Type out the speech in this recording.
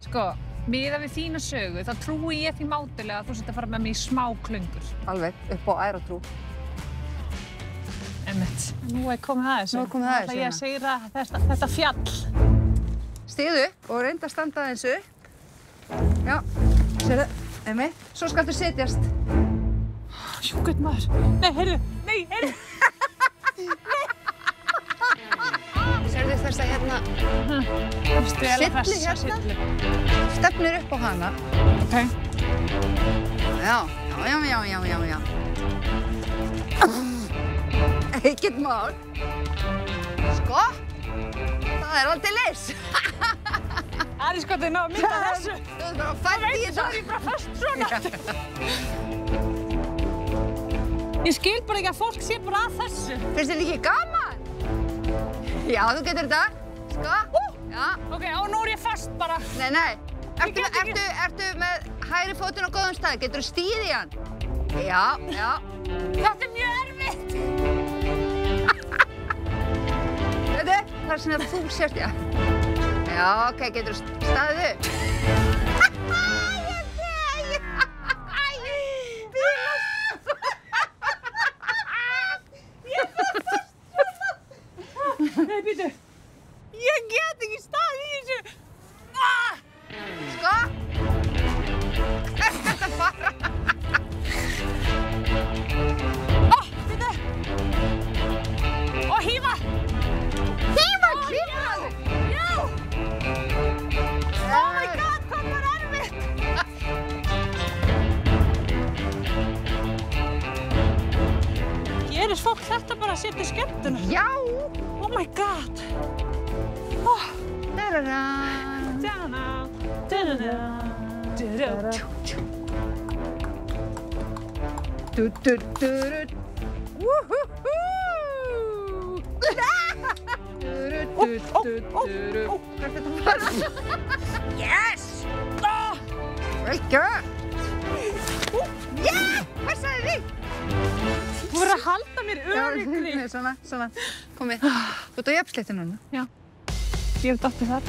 Sko, miðað við þína sögu, þá trúi ég því mátulega að þú sért að fara með mig í smá klöngur. Alveg, upp á æratrú. Einmitt. Nú er komið að þessu. Nú er komið að þessu, Ég að segja þetta fjall. Stíðu og reyndu að standa aðeins upp. Já, sérðu, einmitt. Svo skaltu setjast. Sjúkut maður. Nei, heyrðu. Sérðu þessa hérna, sillu hérna. Stefnir upp á hana. Ok. Já. Ekkert mál. Sko, það er aldeilis. Ari sko, þau ná að mynda þessu. Þú ert bara fætt í þetta. Svo er ég bara fast svona. Ég skil bara ekki að fólk sé bara að þessu. Finnst þér ekki gaman? Já, þú getur þetta. Sko. Já. Ok, og nú er ég fast bara. Nei. Ég get ekki. Ertu með hægri fótinn á góðum stað? Geturðu stigið í hann? Já. Þetta er mjög erfitt. Þetta er þar sem þú sért, já. Já, ok, geturðu staðið upp? Nei, býtu. Ég get ekki staðið í þessu. Sko. Hvert ertu að fara? Býtu. Og hífa. Klífaðu. Já. Oh my god, hvað var erfitt. Gerist fólk þetta bara að setja skemmtuna? Já. Oh my god. Hvert ertu að fara? Yes! Vel gert! Passaðu þig! Þú verður að halda mér öruggri. Svona. Komið. Þú ert á jafnsléttu núna. Já. Ég hef dottið þar.